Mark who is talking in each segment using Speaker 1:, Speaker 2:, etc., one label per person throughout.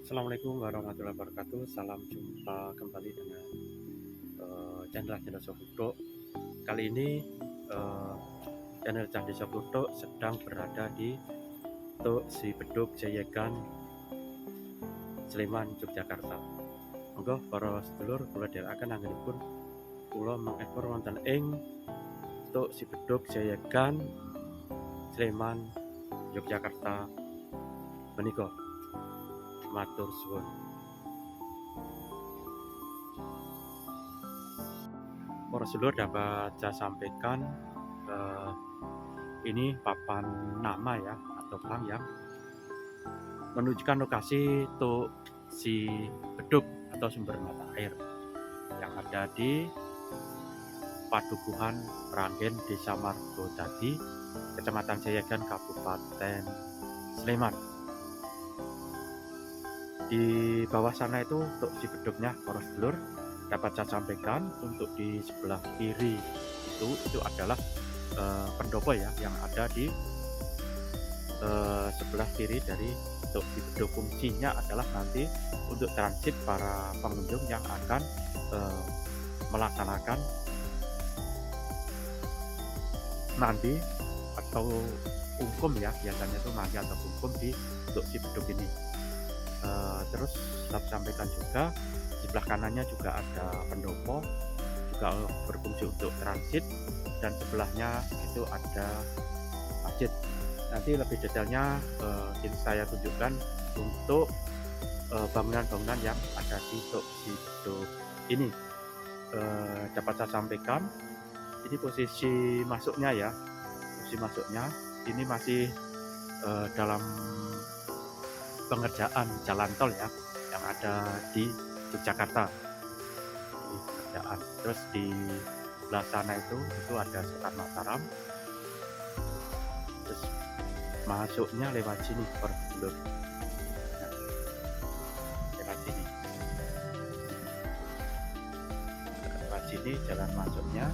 Speaker 1: Assalamualaikum warahmatullahi wabarakatuh. Salam jumpa kembali dengan channel Candi Sokudok. Kali ini channel Candi Sokudok sedang berada di Tuk Si Beduk Jayagan, Sleman, Yogyakarta. Monggo para sedulur kula dherekaken anggenipun kula mengekspor wonten ing Tuk Si Beduk Jayagan, Sleman, Yogyakarta menika. Matur suwun. Para sedulur dapat saya sampaikan ini papan nama ya atau bank yang menunjukkan lokasi Tuk Si Beduk atau sumber mata air yang ada di Padukuhan Ranggen, Desa Margodadi, Kecamatan Jayagan, Kabupaten Sleman. Di bawah sana itu Tuk Si Beduknya, para sedulur, dapat saya sampaikan untuk di sebelah kiri itu adalah pendopo ya yang ada di sebelah kiri dari Tuk Si Beduk. Fungsinya adalah nanti untuk transit para pengunjung yang akan melaksanakan mandi atau ungkum ya, biasanya itu mandi atau ungkum di Tuk Si Beduk ini. Terus saya sampaikan juga di sebelah kanannya juga ada pendopo, juga berfungsi untuk transit, dan sebelahnya itu ada masjid. Nanti lebih detailnya ini saya tunjukkan untuk bangunan-bangunan yang ada di Tuk Si Beduk ini. Dapat saya sampaikan ini posisi masuknya ya, posisi masuknya ini masih dalam pengerjaan jalan tol ya yang ada di Yogyakarta. Ini pengerjaan. Terus di sebelah sana itu ada Sultan Mataram. Terus masuknya lewat sini sedulur. Nah, lewat sini. Lewat sini jalan masuknya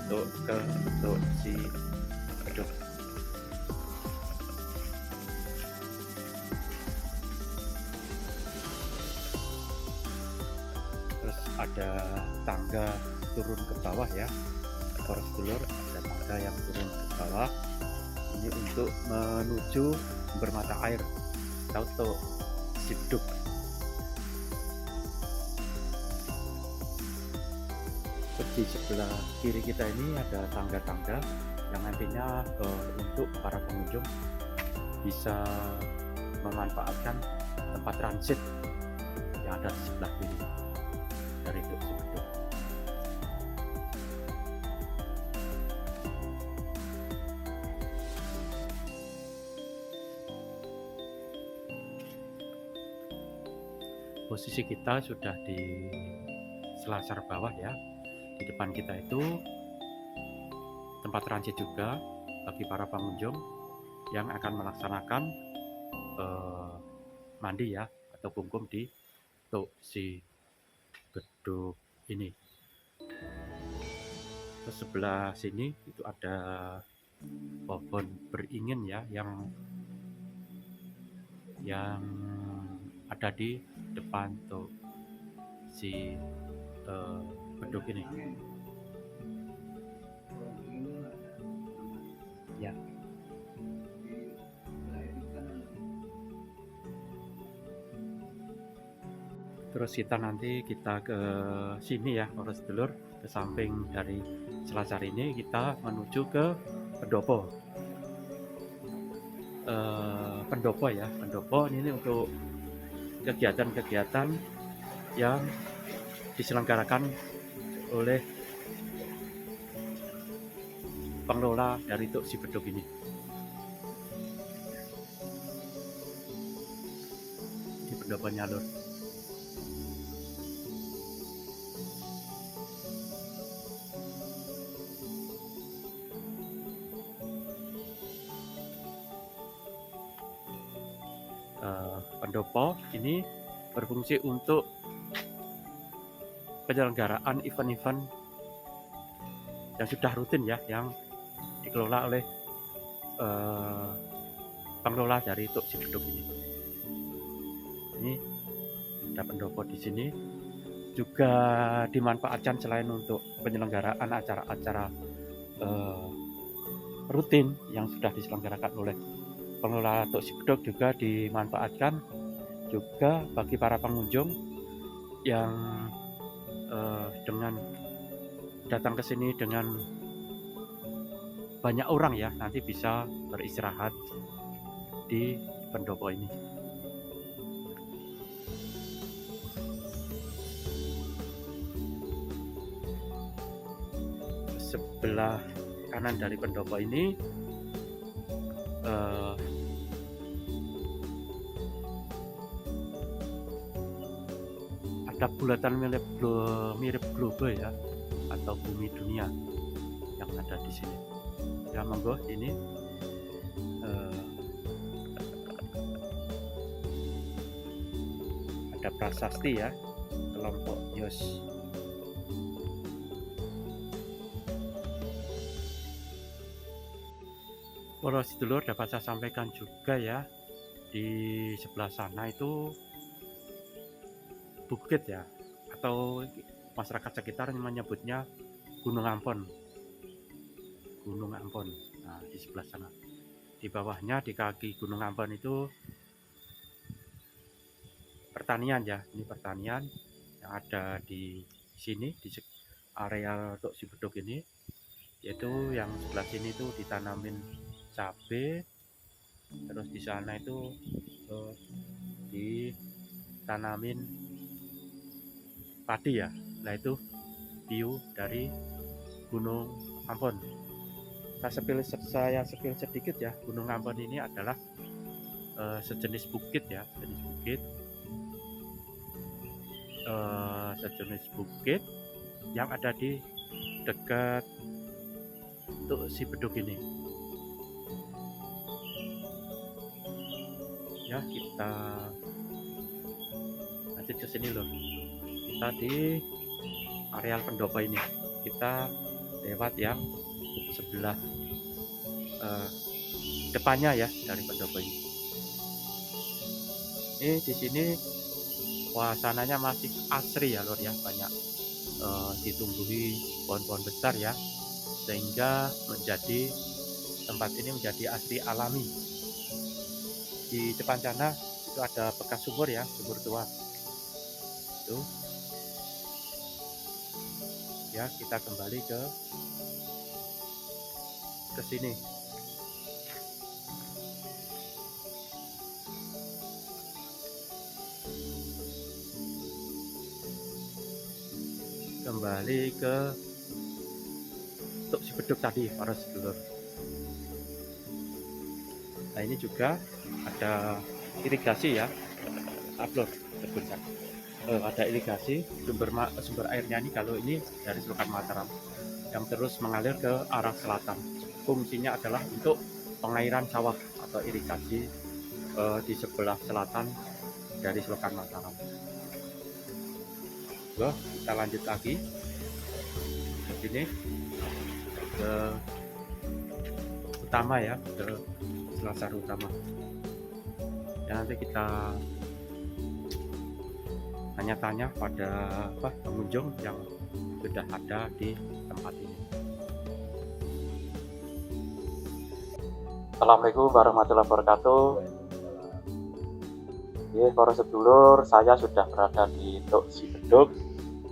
Speaker 1: untuk ke Tuk Si Beduk. Terus ada tangga turun ke bawah ya, para sedulur, ada tangga yang turun ke bawah ini untuk menuju sumber mata air atau Tuk Si Beduk. Di sebelah kiri kita ini ada tangga-tangga yang nantinya untuk para pengunjung bisa memanfaatkan tempat transit yang ada di sebelah kiri dari Tuk Si Beduk. Posisi kita sudah di selasar bawah ya. Di depan kita itu tempat transit juga bagi para pengunjung yang akan melaksanakan mandi ya atau ungkum di Tuk Si Beduk ini. Terus sebelah sini itu ada pohon beringin ya yang ada di depan Tuk Si Beduk ini ya. Terus nanti kita ke sini ya para sedulur, ke samping dari selasar ini kita menuju ke pendopo. Pendopo ya, pendopo ini untuk kegiatan-kegiatan yang diselenggarakan oleh pengelola dari Tuk Si Beduk ini. Di pendoponya lur. Pendopo ini berfungsi untuk penyelenggaraan event-event yang sudah rutin ya, yang dikelola oleh pengelola dari Tuk Si Beduk ini. ini ada pendopo di sini, juga dimanfaatkan selain untuk penyelenggaraan acara-acara rutin yang sudah diselenggarakan oleh pengelola Tuk Sibedog, juga dimanfaatkan juga bagi para pengunjung yang dengan datang ke sini dengan banyak orang ya, nanti bisa beristirahat di pendopo ini. Sebelah kanan dari pendopo ini ada bulatan mirip globe ya, atau bumi dunia yang ada di sini. Ya monggo, ini ada prasasti ya, kelompok Yos. Para sedulur, dapat saya sampaikan juga ya, di sebelah sana itu bukit ya, atau masyarakat sekitar menyebutnya Gunung Ampon. Gunung Ampon. Nah, di sebelah sana. Di bawahnya, di kaki Gunung Ampon itu pertanian ya. Ini pertanian yang ada di sini, di area Tuk Sibedog ini, yaitu yang sebelah sini itu ditanamin cabai, terus di sana itu ditanamin padi ya. Nah, itu view dari Gunung Ampon. Saya sepil sedikit ya, Gunung Ampon ini adalah sejenis bukit ya, sejenis bukit yang ada di dekat Tuk Sibedog ini. Ya, kita lanjut ke sini loh. Kita di areal pendopo ini. Kita lewat yang sebelah depannya ya dari pendopo ini. Ini di sini suasananya masih asri ya lor ya, banyak ditumbuhi pohon-pohon besar ya, sehingga menjadi tempat ini menjadi asri alami. Di depan sana itu ada bekas sumur ya, sumur tua itu ya. Kita kembali ke sini. Kembali ke Tuk Sibedog tadi para sedulur. Nah, ini juga ada irigasi ya, upload sebentar. Ada irigasi, sumber airnya ini kalau ini dari Selokan Mataram yang terus mengalir ke arah selatan. Fungsinya adalah untuk pengairan sawah atau irigasi di sebelah selatan dari Selokan Mataram. Kita lanjut lagi ke sini, ke utama ya, ke Selasar utama. Ya, nanti kita tanya-tanya pada pengunjung yang sudah ada di tempat ini. Assalamualaikum warahmatullahi wabarakatuh. Ya, para sedulur, saya sudah berada di Tuk Sibedog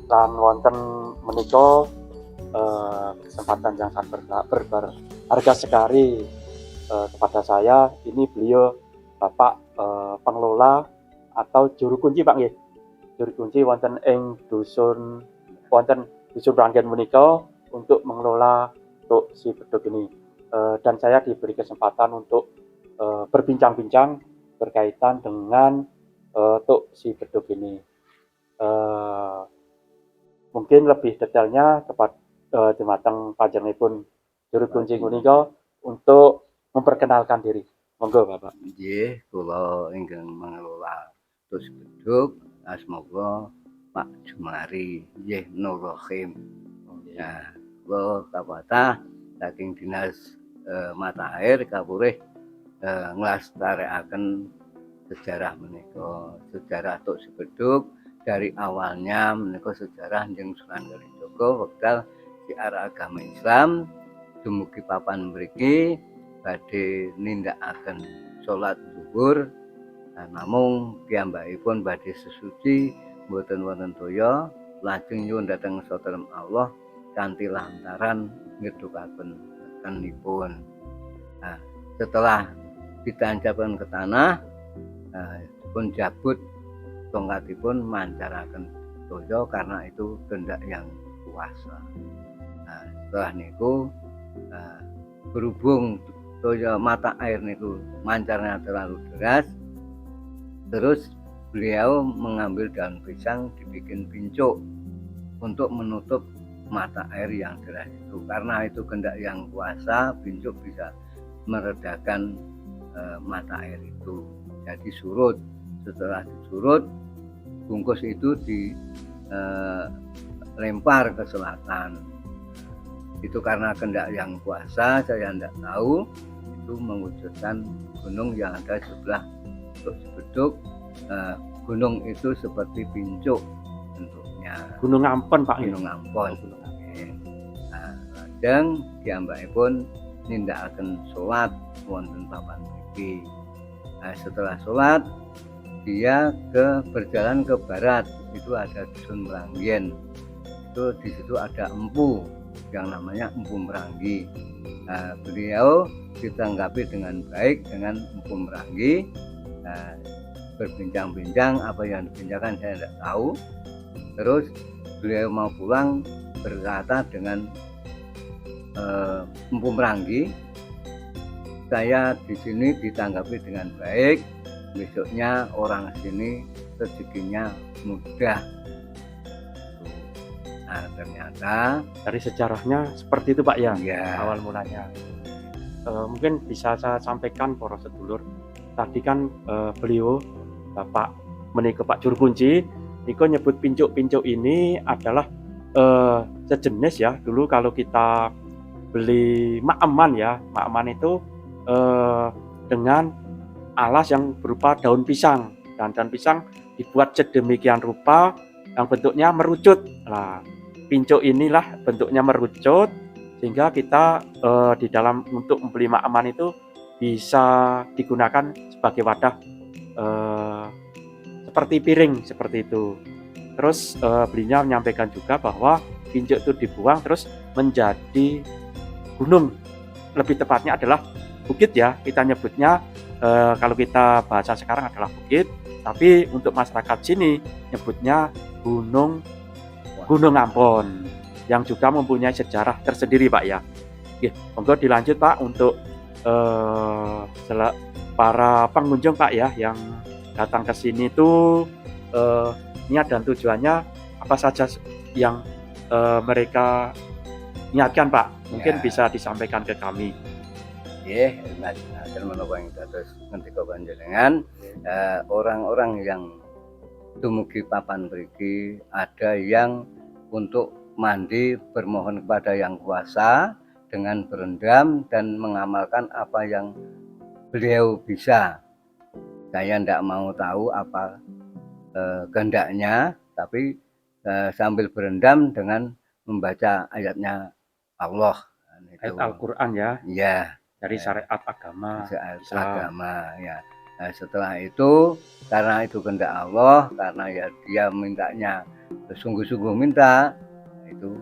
Speaker 1: lan wonten menika kesempatan yang sangat berharga sekali kepada saya. Ini beliau Bapak pengelola atau juru kunci Pak nggih. Juru kunci wonten ing dusun Ranggen menika untuk mengelola Tuk Sibedog ini. Dan saya diberi kesempatan untuk berbincang-bincang berkaitan dengan Tuk Sibedog ini. Mungkin lebih detailnya kepada dumateng panjenenganipun juru kunci menika untuk memperkenalkan diri. Monggo Bapak.
Speaker 2: Nggih, kula ingkang mengelola Tuk Sibedog asma Pak Jumari nggih Nur Rahim. Nah, kula kapatah saking Dinas Mata Air Kapurih nglestarekaken sejarah menika. Sejarah Tuk Sibeduk dari awalnya menika sejarah njeng Sunan Kalijaga wekdal siar agama Islam dumugi papan mriki badhe nindakaken salat zuhur. Namung piyambakipun badhe sesuci mboten wonten toya lajeng nyuwun dhateng saterem Allah kanthi lantaran ngedhukaken rekenipun. Setelah ditancapkan ke tanah, pun jabut tongkatipun mancaraken toya karena itu kehendak yang kuasa. Setelah niku berhubung toya mata air niku mancarnya terlalu deras, terus beliau mengambil daun pisang dibikin pincuk untuk menutup mata air yang deras itu. Karena itu kehendak yang kuasa, pincuk bisa meredakan mata air itu. Jadi surut. Setelah disurut, bungkus itu dilempar ke selatan. Itu karena kehendak yang kuasa, saya tidak tahu itu mewujudkan gunung yang ada sebelah Tuk Sibeduk. Gunung itu seperti pincuk bentuknya.
Speaker 1: Gunung Ampon Pak.
Speaker 2: Gunung Ampon. Lajeng piyambakipun nindakaken salat wonten papan mriki. Setelah salat dia berjalan ke barat, itu ada dusun Meranggen. Itu di situ ada empu yang namanya Empu Meranggi. Beliau ditanggapi dengan baik dengan Empu Meranggi. Berbincang-bincang, apa yang dibincangkan saya tidak tahu. Terus beliau mau pulang berkata dengan Empu Meranggi, saya di sini ditanggapi dengan baik, besoknya orang sini rezekinya mudah. Ternyata
Speaker 1: dari sejarahnya seperti itu Pak ya,
Speaker 2: awal
Speaker 1: mulanya. Mungkin bisa saya sampaikan para sedulur, tadi kan beliau Bapak menika Pak Juru Kunci niko nyebut pincuk-pincuk ini adalah sejenis ya. Dulu kalau kita beli mak-eman ya, mak-eman itu dengan alas yang berupa daun pisang, dan daun pisang dibuat sedemikian rupa yang bentuknya merucut. Nah, pincuk inilah bentuknya merucut sehingga kita di dalam untuk membeli mak-eman itu bisa digunakan sebagai wadah seperti piring seperti itu. Terus beliau menyampaikan juga bahwa pincuk itu dibuang terus menjadi gunung. Lebih tepatnya adalah bukit ya, kita nyebutnya kalau kita bahasa sekarang adalah bukit, tapi untuk masyarakat sini nyebutnya Gunung Ampon yang juga mempunyai sejarah tersendiri Pak ya. Oke, monggo dilanjut Pak untuk para pengunjung Pak ya yang datang ke sini itu niat dan tujuannya apa saja yang mereka niatkan Pak, mungkin bisa disampaikan ke kami.
Speaker 2: Ngaten menapa ing dados ngendika panjenengan, orang-orang yang dumugi papan mriki ada yang untuk mandi bermohon kepada yang kuasa dengan berendam dan mengamalkan apa yang beliau bisa. Saya tidak mau tahu apa kehendaknya, tapi sambil berendam dengan membaca ayatnya Allah.
Speaker 1: Ayat Al-Quran ya?
Speaker 2: Iya.
Speaker 1: Dari syariat agama.
Speaker 2: Agama ya. Setelah itu, karena itu kehendak Allah, karena ya dia mintanya sungguh-sungguh minta, itu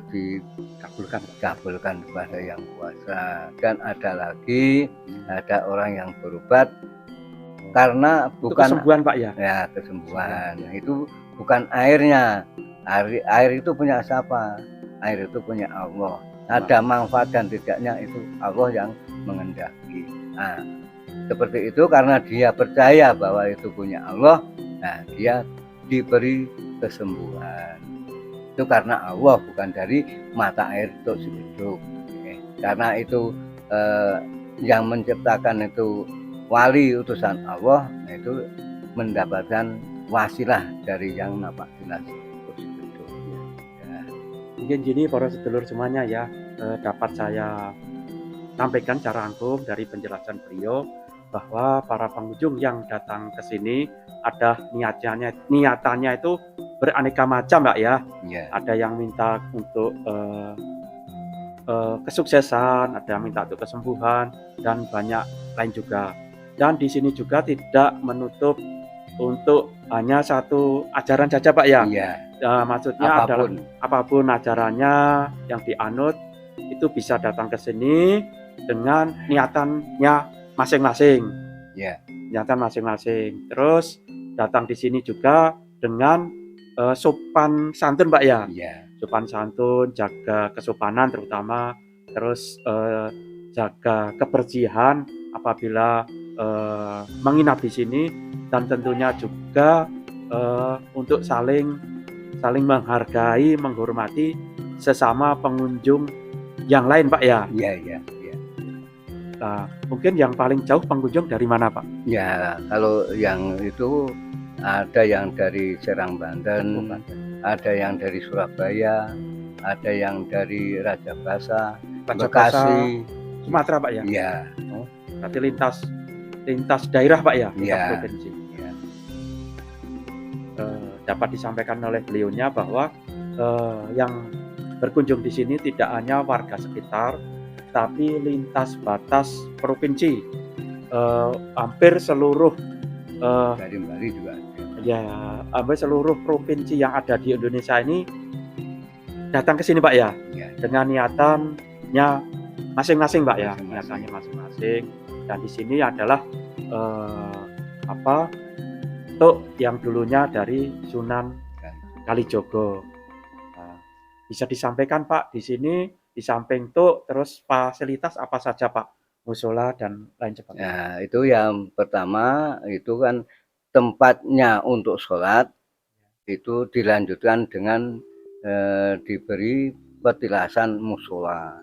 Speaker 2: dikabulkan kepada yang kuasa. Dan ada lagi, ada orang yang berobat karena bukan
Speaker 1: kesembuhan Pak ya?
Speaker 2: Ya, kesembuhan. Itu bukan airnya. Air itu punya siapa? Air itu punya Allah. Ada manfaat dan tidaknya itu Allah yang mengendaki. Nah, seperti itu karena dia percaya bahwa itu punya Allah, nah dia diberi kesembuhan. Itu karena Allah, bukan dari mata air Tuk Sibeduk. Karena itu yang menciptakan itu wali utusan Allah, itu mendapatkan wasilah dari yang napak jelas Tuk Sibeduk.
Speaker 1: Mungkin gini para sedulur semuanya ya, dapat saya sampaikan secara rangkum dari penjelasan beliau bahwa para pengunjung yang datang ke sini ada niatannya itu beraneka macam Pak ya.
Speaker 2: Ya,
Speaker 1: Ada yang minta untuk kesuksesan, ada yang minta untuk kesembuhan, dan banyak lain juga. Dan di sini juga tidak menutup untuk hanya satu ajaran saja Pak ya.
Speaker 2: iya,
Speaker 1: Maksudnya adalah
Speaker 2: apapun.
Speaker 1: apapun ajarannya yang dianut itu bisa datang ke sini dengan niatannya masing-masing.
Speaker 2: Ya,
Speaker 1: Niatan masing-masing. Terus datang di sini juga dengan sopan santun Pak ya.
Speaker 2: iya,
Speaker 1: Sopan santun, jaga kesopanan terutama, terus jaga kebersihan apabila menginap di sini, dan tentunya juga untuk saling menghargai, menghormati sesama pengunjung yang lain Pak ya.
Speaker 2: iya, iya, iya.
Speaker 1: Nah, mungkin yang paling jauh pengunjung dari mana Pak?
Speaker 2: Ya, kalau yang itu ada yang dari Serang Banten, ada yang dari Surabaya, ada yang dari Raja Basa, Bekasi,
Speaker 1: Sumatera Pak ya.
Speaker 2: iya,
Speaker 1: Berarti lintas daerah Pak ya, lintas
Speaker 2: Iya.
Speaker 1: provinsi.
Speaker 2: iya,
Speaker 1: Dapat disampaikan oleh beliaunya bahwa yang berkunjung di sini tidak hanya warga sekitar, tapi lintas batas provinsi. Hampir seluruh
Speaker 2: dari Bali juga ada.
Speaker 1: ya hampir seluruh provinsi yang ada di Indonesia ini datang ke sini Pak ya,
Speaker 2: Ya,
Speaker 1: dengan niatannya masing-masing Pak ya,
Speaker 2: Masing-masing.
Speaker 1: niatannya masing-masing. Dan di sini adalah Tuk yang dulunya dari Sunan Kalijogo. Nah, bisa disampaikan Pak di sini di samping Tuk terus fasilitas apa saja Pak? Musola dan lain sebagainya.
Speaker 2: Nah, itu yang pertama itu kan tempatnya untuk sholat itu dilanjutkan dengan diberi petilasan musola.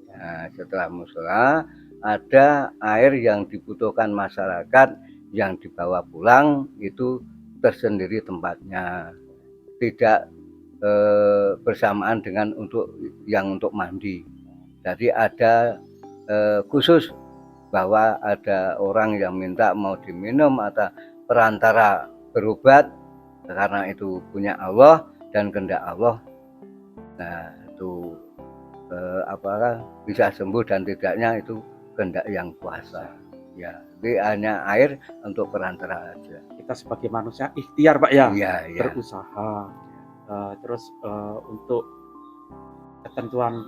Speaker 2: Nah, setelah musola ada air yang dibutuhkan masyarakat yang dibawa pulang itu tersendiri tempatnya, tidak bersamaan dengan untuk mandi. Jadi ada khusus bahwa ada orang yang minta mau diminum atau perantara berobat karena itu punya Allah dan kehendak Allah. Nah, itu apakah bisa sembuh dan tidaknya itu kehendak yang kuasa. Ya, jadi hanya air untuk perantara aja.
Speaker 1: Kita sebagai manusia ikhtiar Pak ya,
Speaker 2: Iya, iya.
Speaker 1: berusaha. Terus untuk ketentuan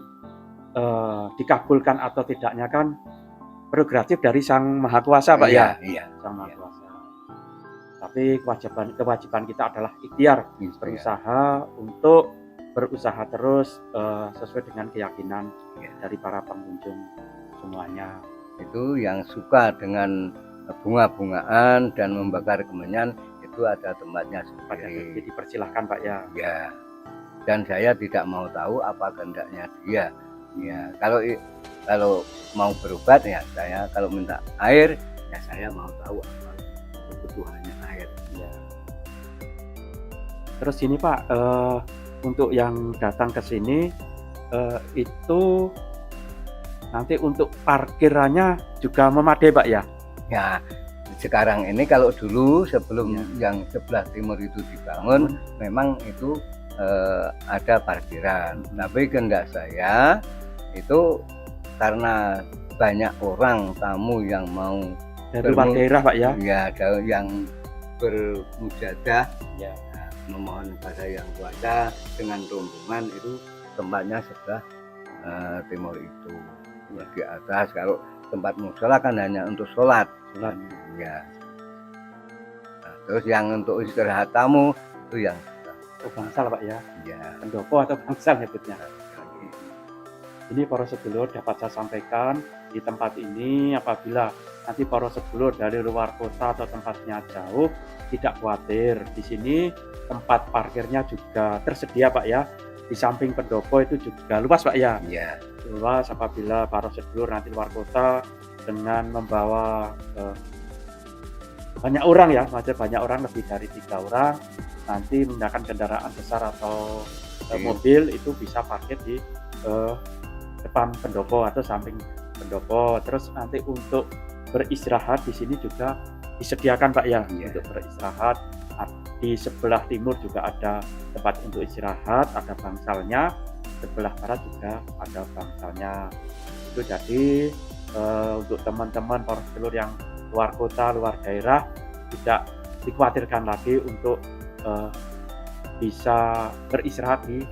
Speaker 1: dikabulkan atau tidaknya kan prerogatif dari Sang Maha Kuasa Pak ya.
Speaker 2: Iya,
Speaker 1: Sang Maha
Speaker 2: iya.
Speaker 1: Kuasa. Tapi kewajiban kita adalah ikhtiar,
Speaker 2: Iya.
Speaker 1: berusaha untuk berusaha terus sesuai dengan keyakinan
Speaker 2: Iya.
Speaker 1: dari para pengunjung semuanya.
Speaker 2: Itu yang suka dengan bunga-bungaan dan membakar kemenyan itu ada tempatnya sendiri.
Speaker 1: Jadi persilahkan Pak ya.
Speaker 2: Ya, dan saya tidak mau tahu apa kehendaknya dia. Ya, kalau mau berobat ya saya, kalau minta air ya saya mau tahu apa kebutuhannya air.
Speaker 1: Ya. Terus ini Pak, untuk yang datang ke sini itu nanti untuk parkirannya juga memadai Pak ya?
Speaker 2: Ya, sekarang ini kalau dulu sebelum yang sebelah timur itu dibangun, memang itu ada parkiran. Tapi kehendak saya itu karena banyak orang tamu yang mau
Speaker 1: dari luar daerah Pak ya?
Speaker 2: Ya, yang bermujadah,
Speaker 1: Ya.
Speaker 2: memohon pada yang kuasa dengan rombongan itu tempatnya sebelah timur itu. Di atas kalau tempat musola kan hanya untuk sholat. Ya. Nah, terus yang untuk istirahat tamu itu yang
Speaker 1: bangsal Pak ya?
Speaker 2: Ya.
Speaker 1: Pendopo atau bangsal nyebutnya. Ini para sedulur dapat saya sampaikan di tempat ini apabila nanti para sedulur dari luar kota atau tempatnya jauh tidak khawatir. Di sini tempat parkirnya juga tersedia Pak ya. Di samping pendopo itu juga luas Pak ya.
Speaker 2: Ya.
Speaker 1: Luas apabila para sedulur nanti luar kota dengan membawa banyak orang ya, maksudnya banyak orang lebih dari 3 orang nanti menggunakan kendaraan besar atau mobil itu bisa parkir di depan pendopo atau samping pendopo. Terus nanti untuk beristirahat di sini juga disediakan Pak ya,
Speaker 2: Iya.
Speaker 1: untuk beristirahat. Di sebelah timur juga ada tempat untuk istirahat, ada bangsalnya. Sebelah barat juga ada bangsalnya. Itu jadi untuk teman-teman para sedulur yang luar kota, luar daerah, tidak dikhawatirkan lagi untuk bisa beristirahat di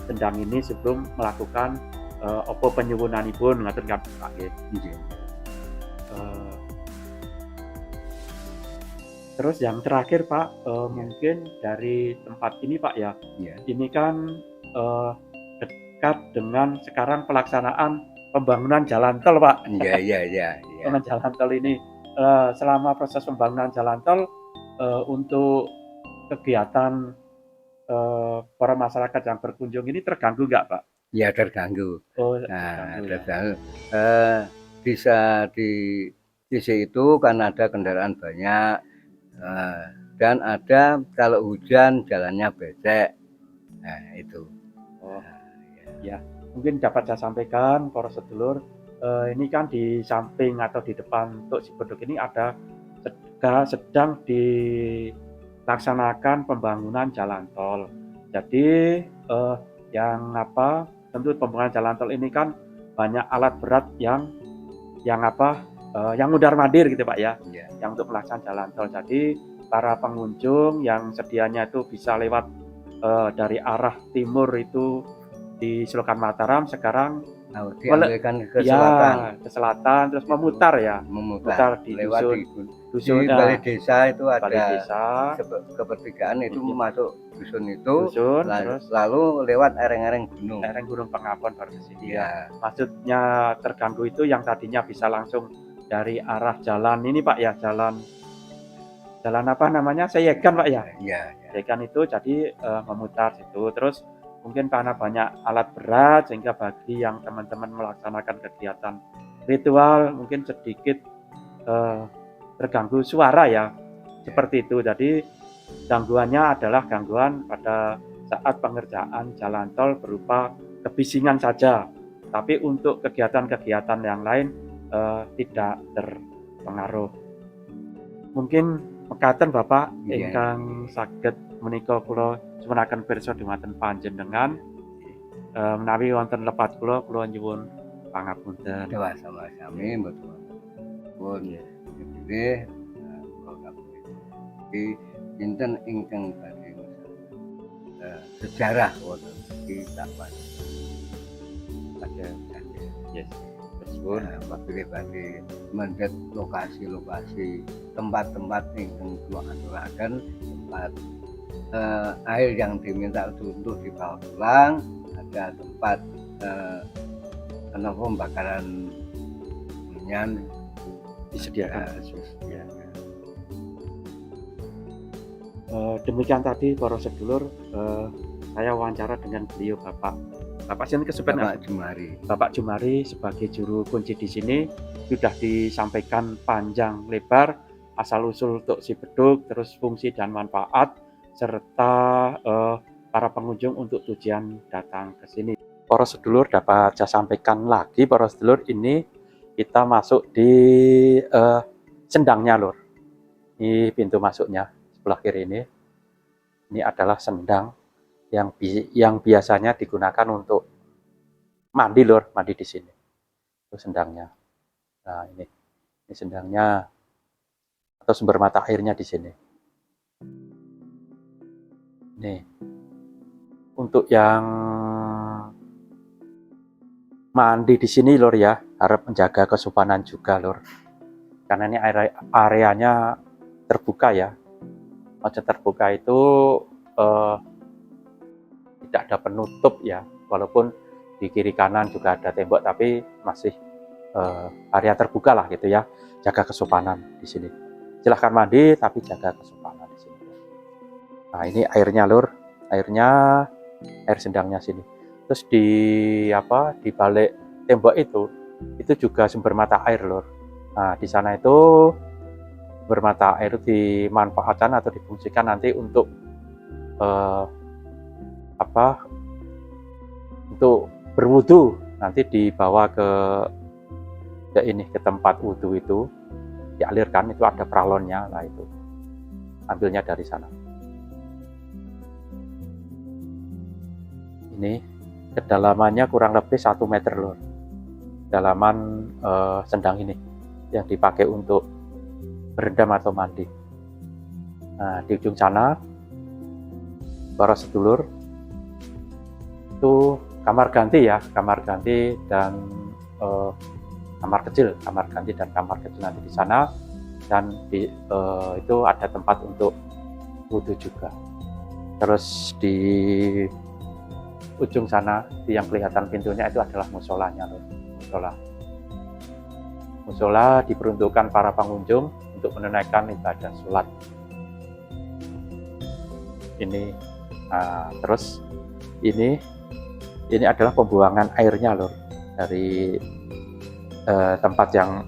Speaker 1: sendang ini sebelum melakukan apa penyuwunanipun, ngaten kan Pak nggih.
Speaker 2: Nggih.
Speaker 1: Terus yang terakhir Pak, mungkin dari tempat ini Pak ya,
Speaker 2: Iya.
Speaker 1: ini kan dekat dengan sekarang pelaksanaan pembangunan jalan tol Pak.
Speaker 2: Iya, iya, iya, iya.
Speaker 1: Pembangunan jalan tol ini, selama proses pembangunan jalan tol, untuk kegiatan para masyarakat yang berkunjung ini terganggu nggak Pak?
Speaker 2: Ya terganggu.
Speaker 1: Oh,
Speaker 2: Nah,
Speaker 1: terganggu ya.
Speaker 2: terganggu. Bisa di sisi itu kan ada kendaraan banyak, dan ada kalau hujan jalannya becek. Nah, itu.
Speaker 1: Oh, ya. Mungkin dapat saya sampaikan para sedulur, ini kan di samping atau di depan Tuk Cibeduk ini ada sedang dilaksanakan pembangunan jalan tol. Jadi yang tentu pembangunan jalan tol ini kan banyak alat berat yang mundar-mandir gitu Pak ya,
Speaker 2: Iya.
Speaker 1: yang untuk melaksanakan jalan tol. Jadi para pengunjung yang sedianya itu bisa lewat dari arah timur itu di Selokan Mataram, sekarang
Speaker 2: Dialihkan ke selatan,
Speaker 1: ke selatan, terus memutar ya,
Speaker 2: memutar
Speaker 1: di
Speaker 2: lewat
Speaker 1: dusun
Speaker 2: di balai desa itu
Speaker 1: balai
Speaker 2: ada
Speaker 1: desa,
Speaker 2: kepertigaan itu
Speaker 1: Iya.
Speaker 2: masuk dusun itu,
Speaker 1: terus
Speaker 2: lalu lewat ereng-ereng gunung.
Speaker 1: lereng Gunung Pengapon baru ke sini ya.
Speaker 2: Iya.
Speaker 1: Maksudnya terganggu itu yang tadinya bisa langsung dari arah jalan ini Pak ya, jalan apa namanya, Seyegan Pak ya.
Speaker 2: Iya.
Speaker 1: Seyegan itu jadi memutar situ. Terus mungkin karena banyak alat berat sehingga bagi yang teman-teman melaksanakan kegiatan ritual mungkin sedikit terganggu suara ya, seperti itu. Jadi gangguannya adalah gangguan pada saat pengerjaan jalan tol berupa kebisingan saja. Tapi untuk kegiatan-kegiatan yang lain tidak terpengaruh. Mungkin mekaten Bapak
Speaker 2: Iya.
Speaker 1: ingkang saged menika kula suwunaken pirsa dumateng panjenengan, menawi wonten lepat kula nyuwun pangapunten.
Speaker 2: Dewa sama-sami mboten pun nggih iki pinten ingkang badhe sejarah wonten iki tak
Speaker 1: Yes.
Speaker 2: badhe mendhet lokasi-lokasi tempat-tempat ingkang kula aturaken, tempat air yang diminta untuk dibawa pulang, ada tempat pembakaran minyak
Speaker 1: Disediakan ya. Demikian tadi para sedulur, saya wawancara dengan beliau Bapak sinten kesupen Bapak Jumari sebagai juru kunci di sini. Sudah disampaikan panjang lebar asal usul Tuk Cibeduk, terus fungsi dan manfaat serta para pengunjung untuk tujuan datang ke sini. Para sedulur, dapat saya sampaikan lagi para sedulur, ini kita masuk di sendangnya lur. Ini pintu masuknya sebelah kiri ini. Ini adalah sendang yang biasanya digunakan untuk mandi lur, mandi di sini. Itu sendangnya. Nah, ini sendangnya atau sumber mata airnya di sini. Nih. Untuk yang mandi di sini lur ya, harap menjaga kesopanan juga lur. Karena ini areanya terbuka ya. Maksud terbuka itu tidak ada penutup ya, walaupun di kiri kanan juga ada tembok, tapi masih area terbuka lah gitu ya. Jaga kesopanan di sini. Silahkan mandi tapi jaga kesopanan di sini. Nah, ini airnya lur, air sendangnya sini. Terus di balik tembok itu juga sumber mata air lur. Nah, di sana itu sumber mata air dimanfaatkan atau difungsikan nanti untuk untuk berwudu, nanti dibawa ke tempat wudu itu dialirkan, itu ada pralonnya. Nah itu ambilnya dari sana. Ini kedalamannya kurang lebih 1 meter lur, dalaman sendang ini yang dipakai untuk berendam atau mandi. Nah di ujung sana para sedulur itu kamar ganti ya, kamar ganti dan kamar kecil nanti di sana, dan itu ada tempat untuk wudhu juga. Terus di ujung sana yang kelihatan pintunya itu adalah musolanya loh. Musola diperuntukkan para pengunjung untuk menunaikan ibadah sholat. Ini terus ini adalah pembuangan airnya loh, dari tempat yang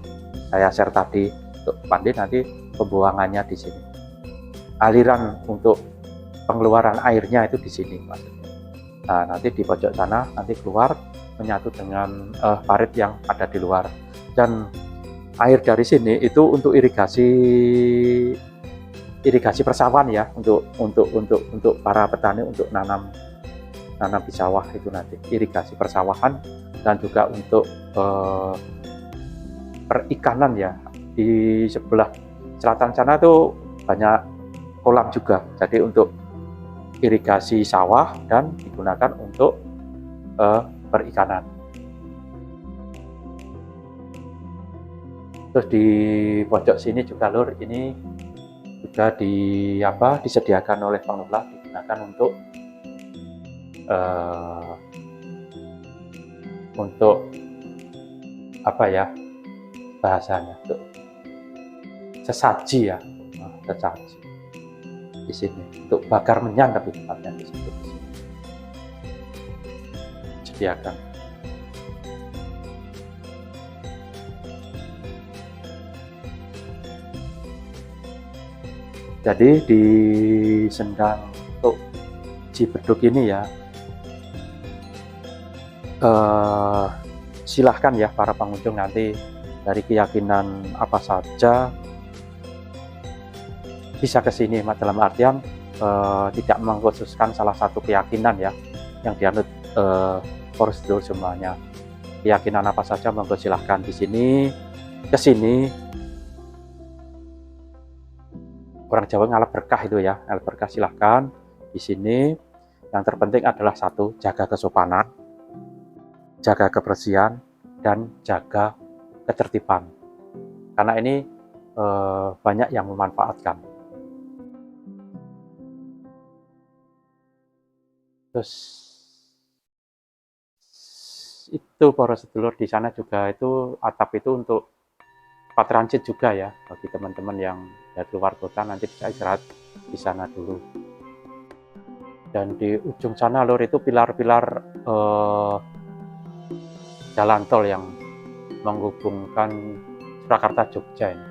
Speaker 1: saya share tadi untuk mandi. Nanti pembuangannya di sini, aliran untuk pengeluaran airnya itu di sini maksudnya. Nah, nanti di pojok sana nanti keluar menyatu dengan parit yang ada di luar, dan air dari sini itu untuk irigasi persawahan ya, untuk para petani untuk nanam di sawah itu nanti irigasi persawahan, dan juga untuk perikanan ya. Di sebelah selatan sana tuh banyak kolam juga, jadi untuk irigasi sawah dan digunakan untuk perikanan. Terus di pojok sini juga lur, ini juga disediakan oleh pengelola, digunakan untuk apa ya bahasanya, untuk sesaji ya, sesaji di sini, untuk bakar menyan, tapi tempatnya di situ disediakan. Jadi di sendang untuk Cibeduk ini ya, silahkan ya para pengunjung nanti dari keyakinan apa saja bisa ke sini, dalam artian tidak mengkhususkan salah satu keyakinan ya yang dianut prosedur semuanya. Keyakinan apa saja monggo silahkan di sini, ke sini. Orang Jawa ngalap berkah itu ya, ngalap berkah silahkan di sini. Yang terpenting adalah satu, jaga kesopanan, jaga kebersihan, dan jaga ketertiban. Karena ini banyak yang memanfaatkan. Terus itu para sedulur, di sana juga itu atap itu untuk tempat transit juga ya, bagi teman-teman yang dari luar kota nanti bisa istirahat di sana dulu. Dan di ujung sana lur itu pilar-pilar jalan tol yang menghubungkan Surakarta Jogja ini.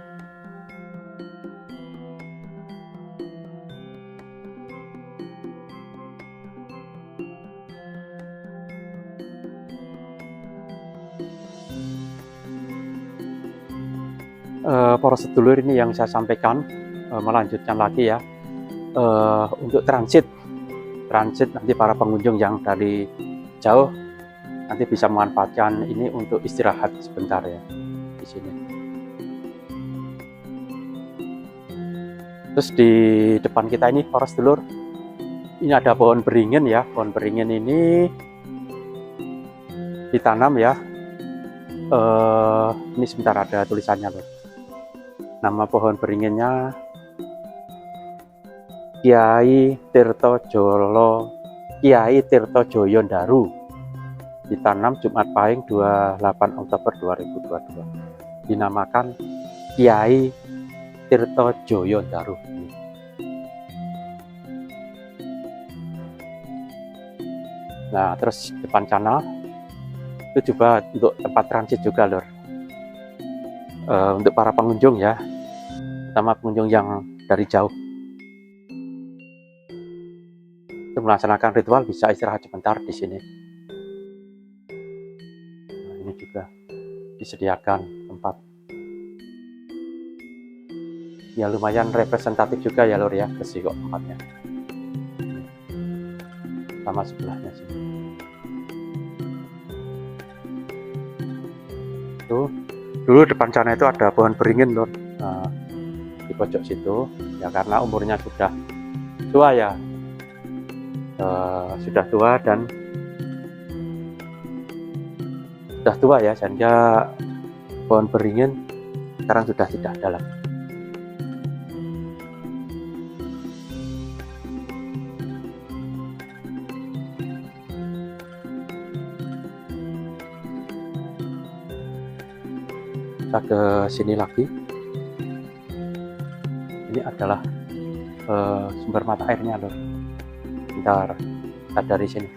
Speaker 1: Para sedulur, ini yang saya sampaikan, melanjutkan lagi ya, untuk transit nanti para pengunjung yang dari jauh nanti bisa memanfaatkan ini untuk istirahat sebentar ya di sini. Terus di depan kita ini para sedulur, ini ada pohon beringin ya. Pohon beringin ini ditanam ya. Ini sebentar ada tulisannya loh. Nama pohon beringinnya Kiai Tirto Joyo Daru, ditanam Jumat Pahing 28 Oktober 2022. Dinamakan Kiai Tirto Joyo Daru. Nah, terus depan sana itu juga untuk tempat transit juga lor. Untuk para pengunjung ya, terutama pengunjung yang dari jauh, untuk melaksanakan ritual bisa istirahat sebentar di sini. Nah, ini juga disediakan tempat. Ya lumayan representatif juga ya Lur ya, bersih kok tempatnya. Sama sebelahnya sih. Tuh, dulu depan sana itu ada pohon beringin Lur. Nah, di pojok situ ya karena umurnya sudah tua ya. Sudah tua dan sudah tua ya, sehingga pohon beringin sekarang sudah tidak ada lagi. Kita ke sini lagi. Ini adalah sumber mata airnya Lur. Bentar, kita dari sini.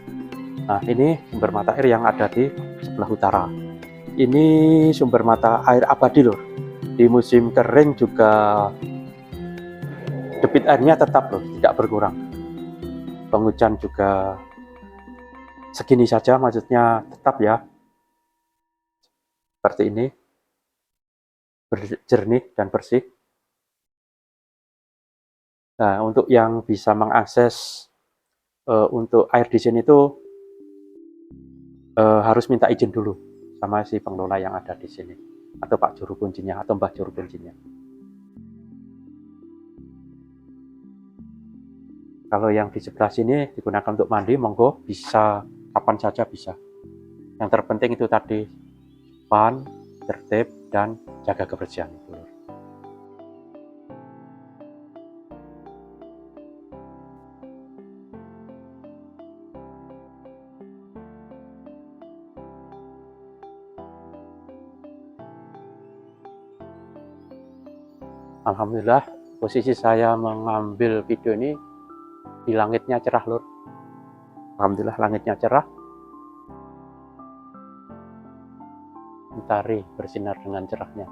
Speaker 1: Nah, ini sumber mata air yang ada di sebelah utara. Ini sumber mata air abadi Lur. Di musim kering juga debit airnya tetap Lur, tidak berkurang. Penghujan juga segini saja, maksudnya tetap ya. Seperti ini. Jernih dan bersih. Nah, untuk yang bisa mengakses untuk air di sini itu harus minta izin dulu sama si pengelola yang ada di sini, atau Pak Juru Kuncinya, atau Mbah Juru Kuncinya. Kalau yang di sebelah sini digunakan untuk mandi, monggo bisa kapan saja bisa. Yang terpenting itu tadi, sopan, tertib, dan jaga kebersihan itu. Alhamdulillah, posisi saya mengambil video ini di langitnya cerah Lur. Alhamdulillah langitnya cerah. Mentari bersinar dengan cerahnya.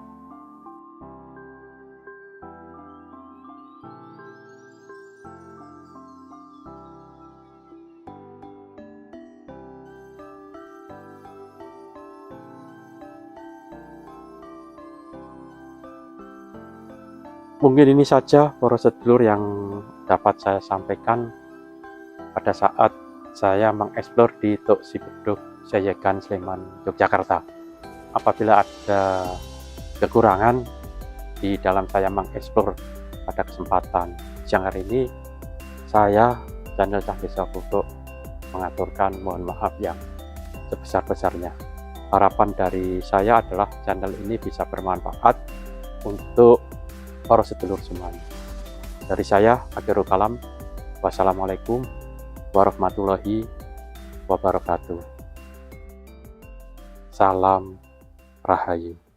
Speaker 1: Mungkin ini saja para sedulur yang dapat saya sampaikan pada saat saya mengeksplor di Tok Sibeduk, Seyegan, Sleman, Yogyakarta. Apabila ada kekurangan di dalam saya mengeksplor pada kesempatan siang hari ini, saya channel Cah Desa Kutuk mengaturkan mohon maaf yang sebesar-besarnya. Harapan dari saya adalah channel ini bisa bermanfaat untuk para sedulur semuanya. Dari saya, akhirul kalam. Wassalamualaikum warahmatullahi wabarakatuh. Salam Rahayu.